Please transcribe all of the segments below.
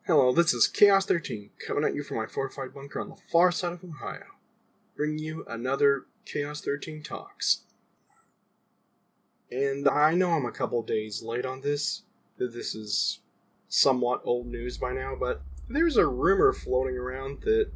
Hello, this is CHA0SXIII coming at you from my fortified bunker on the far side of Ohio, bringing you another CHA0SXIII Talks. And I know I'm a couple days late on this, that this is somewhat old news by now, but there's a rumor floating around that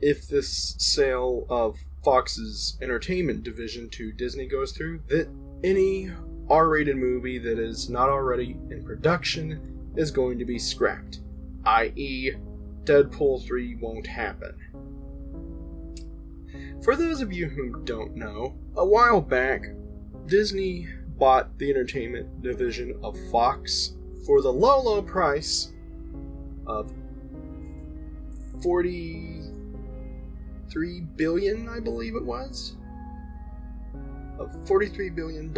if this sale of Fox's entertainment division to Disney goes through, that any R-rated movie that is not already in production is going to be scrapped, i.e. Deadpool 3 won't happen. For those of you who don't know, a while back, Disney bought the entertainment division of Fox for the low price of $43 billion, I believe it was? Of $43 billion.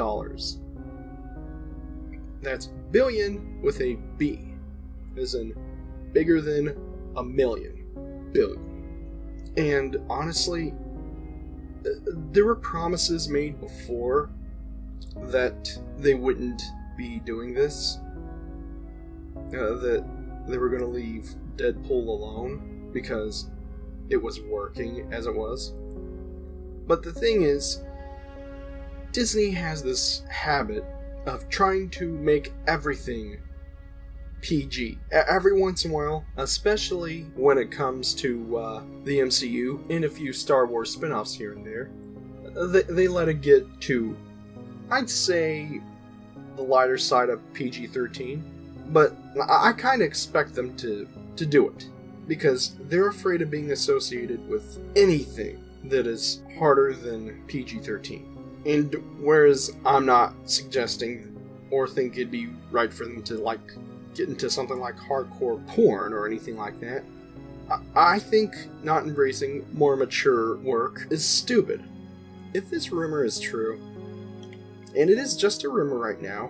That's billion with a B, as in bigger than a million. Billion. And honestly, there were promises made before that they wouldn't be doing this. That they were going to leave Deadpool alone because it was working as it was. But the thing is, Disney has this habit of trying to make everything PG. Every once in a while, especially when it comes to the MCU and a few Star Wars spin-offs here and there, they let it get to, I'd say, the lighter side of PG-13, but I kind of expect them to do it, because they're afraid of being associated with anything that is harder than PG-13. And whereas I'm not suggesting or think it'd be right for them to get into something like hardcore porn or anything like that, I think not embracing more mature work is stupid. If this rumor is true, and it is just a rumor right now,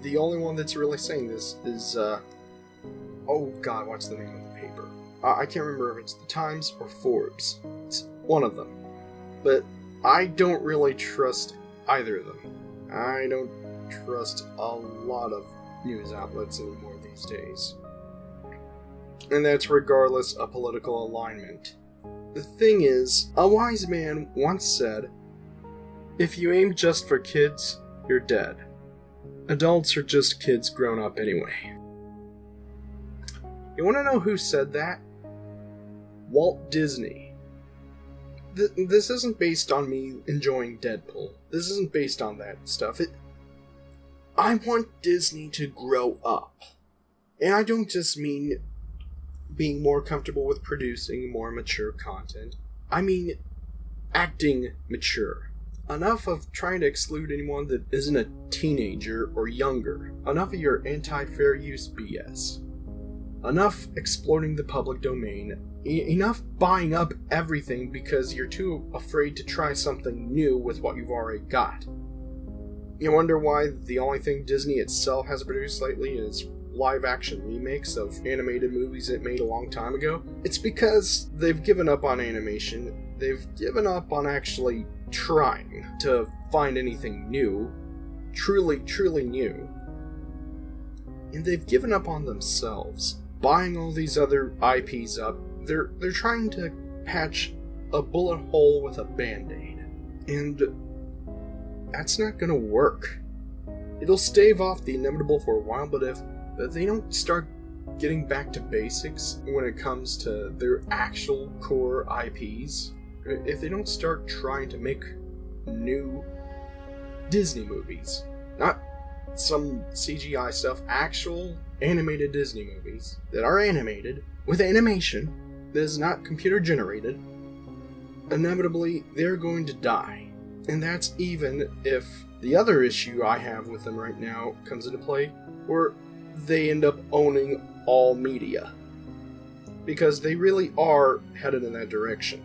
the only one that's really saying this is, oh god, what's the name of the paper? I can't remember if it's the Times or Forbes. It's one of them. But I don't really trust either of them. I don't trust a lot of news outlets anymore these days. And that's regardless of political alignment. The thing is, a wise man once said, "If you aim just for kids, you're dead. Adults are just kids grown up anyway." You want to know who said that? Walt Disney. This isn't based on me enjoying Deadpool. This isn't based on that stuff. I want Disney to grow up. And I don't just mean being more comfortable with producing more mature content. I mean acting mature. Enough of trying to exclude anyone that isn't a teenager or younger. Enough of your anti-fair use BS. Enough exploiting the public domain. Enough buying up everything because you're too afraid to try something new with what you've already got. You wonder why the only thing Disney itself has produced lately is live-action remakes of animated movies it made a long time ago? It's because they've given up on animation. They've given up on actually trying to find anything new. Truly new. And they've given up on themselves. Buying all these other IPs up, they're trying to patch a bullet hole with a band-aid. And that's not gonna work. It'll stave off the inevitable for a while, but if they don't start getting back to basics when it comes to their actual core IPs, if they don't start trying to make new Disney movies, not some CGI stuff, actual animated Disney movies that are animated with animation that is not computer generated, inevitably they're going to die. And that's even if the other issue I have with them right now comes into play, where they end up owning all media. Because they really are headed in that direction.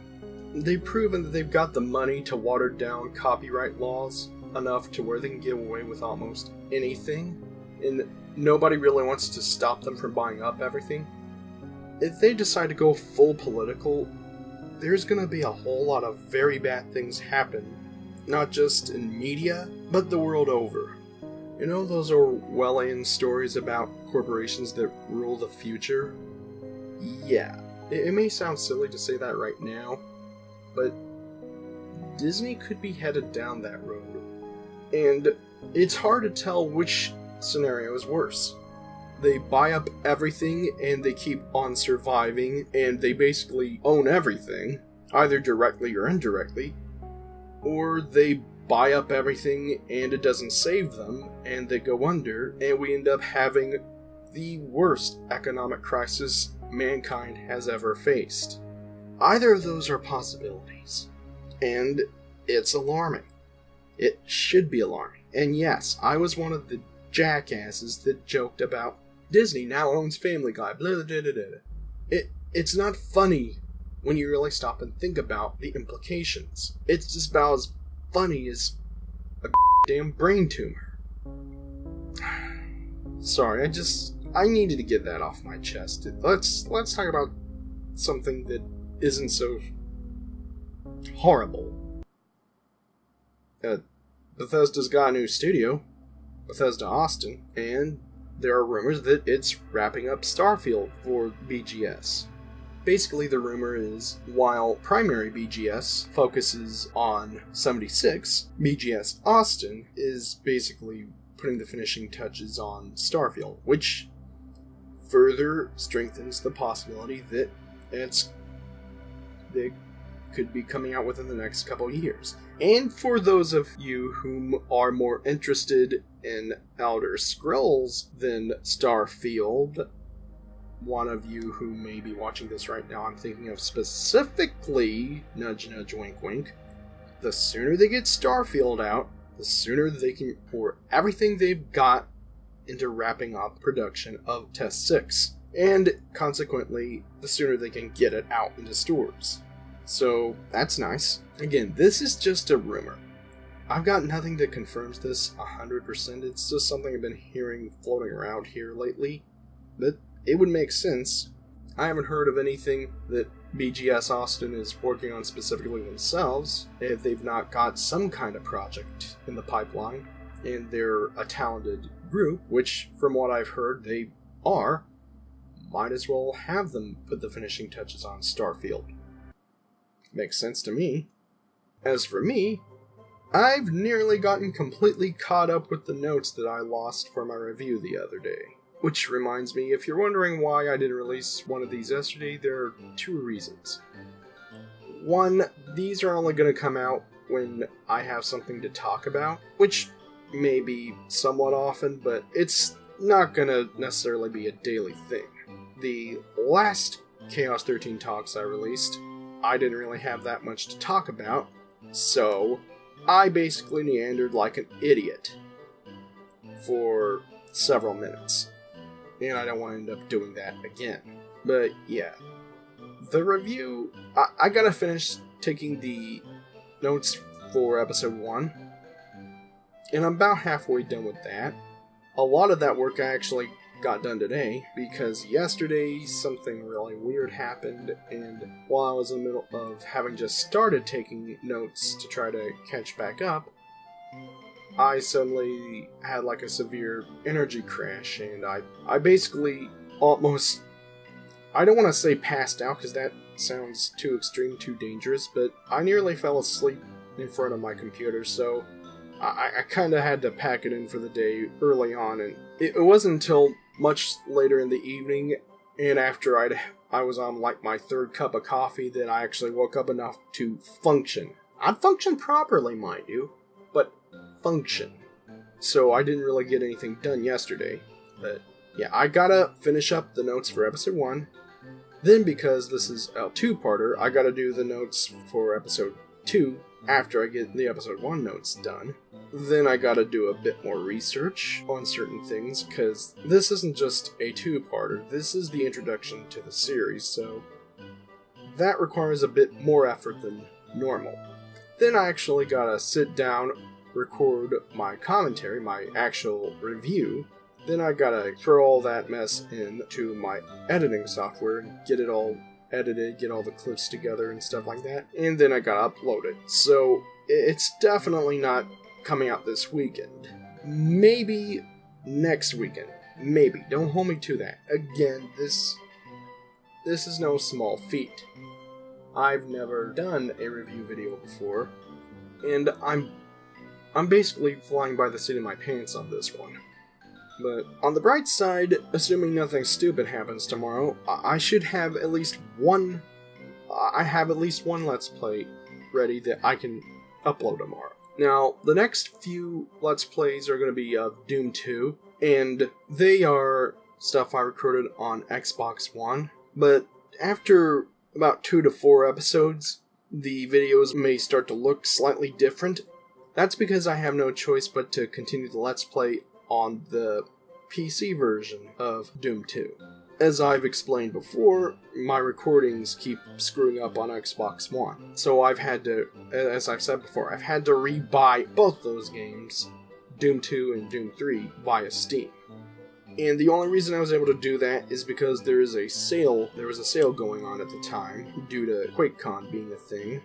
They've proven that they've got the money to water down copyright laws enough to where they can get away with almost anything, and nobody really wants to stop them from buying up everything. If they decide to go full political, there's gonna be a whole lot of very bad things happen, not just in media, but the world over. You know those Orwellian stories about corporations that rule the future? Yeah, it may sound silly to say that right now, but Disney could be headed down that road. And it's hard to tell which scenario is worse. They buy up everything and they keep on surviving, and they basically own everything, either directly or indirectly, or they buy up everything and it doesn't save them, and they go under, and we end up having the worst economic crisis mankind has ever faced. Either of those are possibilities, and it's alarming. It should be alarming. And yes, I was one of the jackasses that joked about Disney now owns Family Guy, blah, blah, blah, blah, blah. It's not funny when you really stop and think about the implications. It's just about as funny as a damn brain tumor. Sorry, I needed to get that off my chest. Let's talk about something that isn't so horrible. Bethesda's got a new studio, Bethesda Austin, and there are rumors that it's wrapping up Starfield for BGS. Basically, the rumor is, while primary BGS focuses on 76, BGS Austin is basically putting the finishing touches on Starfield, which further strengthens the possibility that they could be coming out within the next couple years. And for those of you whom are more interested in Elder Scrolls than Starfield, one of you who may be watching this right now, I'm thinking of specifically, nudge nudge wink wink, the sooner they get Starfield out, the sooner they can pour everything they've got into wrapping up production of Test 6. And consequently, the sooner they can get it out into stores. So, that's nice. Again, this is just a rumor. I've got nothing that confirms this 100%. It's just something I've been hearing floating around here lately. But it would make sense. I haven't heard of anything that BGS Austin is working on specifically themselves, if they've not got some kind of project in the pipeline, and they're a talented group, which, from what I've heard, they are. Might as well have them put the finishing touches on Starfield. Makes sense to me. As for me, I've nearly gotten completely caught up with the notes that I lost for my review the other day. Which reminds me, if you're wondering why I didn't release one of these yesterday, there are two reasons. One, these are only going to come out when I have something to talk about, which may be somewhat often, but it's not going to necessarily be a daily thing. The last CHA0SXIII Talks I released, I didn't really have that much to talk about, so I basically meandered like an idiot for several minutes. And I don't want to end up doing that again. But yeah, the review, I gotta finish taking the notes for episode 1, and I'm about halfway done with that. A lot of that work I actually got done today, because yesterday something really weird happened, and while I was in the middle of having just started taking notes to try to catch back up, I suddenly had like a severe energy crash, and I basically almost, I don't want to say passed out because that sounds too extreme, too dangerous, but I nearly fell asleep in front of my computer, so I kind of had to pack it in for the day early on, and it wasn't until much later in the evening, and after I was on like my third cup of coffee, that I actually woke up enough to function. I'd function properly, mind you, but function. So I didn't really get anything done yesterday, but yeah, I gotta finish up the notes for episode 1. Then, because this is a 2-parter, I gotta do the notes for episode 2 after I get the episode 1 notes done. Then I gotta do a bit more research on certain things, because this isn't just a 2-parter, this is the introduction to the series, so that requires a bit more effort than normal. Then I actually gotta sit down, record my commentary, my actual review. Then I gotta throw all that mess into my editing software and get it all edited, get all the clips together and stuff like that, and then I gotta upload it. So it's definitely not coming out this weekend. maybe next weekend. Maybe. Don't hold me to that. Again, this is no small feat. I've never done a review video before, and I'm basically flying by the seat of my pants on this one. But on the bright side, assuming nothing stupid happens tomorrow, I should have at least one. I have at least one Let's Play ready that I can upload tomorrow. Now, the next few Let's Plays are going to be of Doom 2, and they are stuff I recorded on Xbox One. But after about 2 to 4 episodes, the videos may start to look slightly different. That's because I have no choice but to continue the Let's Play on the PC version of Doom 2. As I've explained before, my recordings keep screwing up on Xbox One. So I've had to, as I've said before, I've had to rebuy both those games, Doom 2 and Doom 3, via Steam. And the only reason I was able to do that is because there was a sale going on at the time, due to QuakeCon being a thing.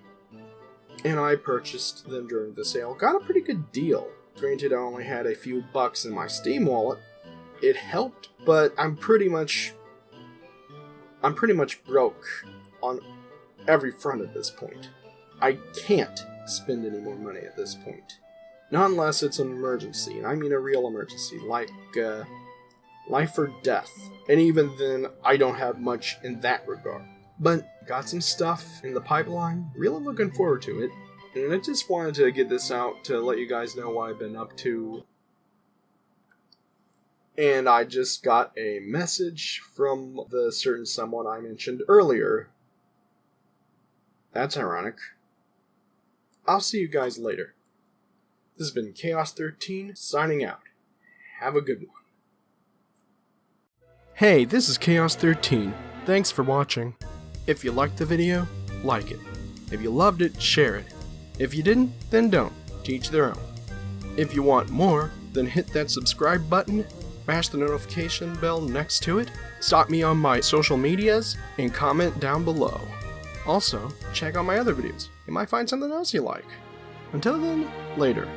And I purchased them during the sale. Got a pretty good deal. Granted, I only had a few bucks in my Steam wallet. It helped, but I'm pretty much broke on every front at this point. I can't spend any more money at this point. Not unless it's an emergency, and I mean a real emergency, like life or death. And even then, I don't have much in that regard. But got some stuff in the pipeline, really looking forward to it. And I just wanted to get this out to let you guys know what I've been up to. And I just got a message from the certain someone I mentioned earlier. That's ironic. I'll see you guys later. This has been CHA0SXIII signing out. Have a good one. Hey, this is CHA0SXIII. Thanks for watching. If you liked the video, like it. If you loved it, share it. If you didn't, then don't. To each their own. If you want more, then hit that subscribe button, smash the notification bell next to it, stalk me on my social medias, and comment down below. Also, check out my other videos. You might find something else you like. Until then, later.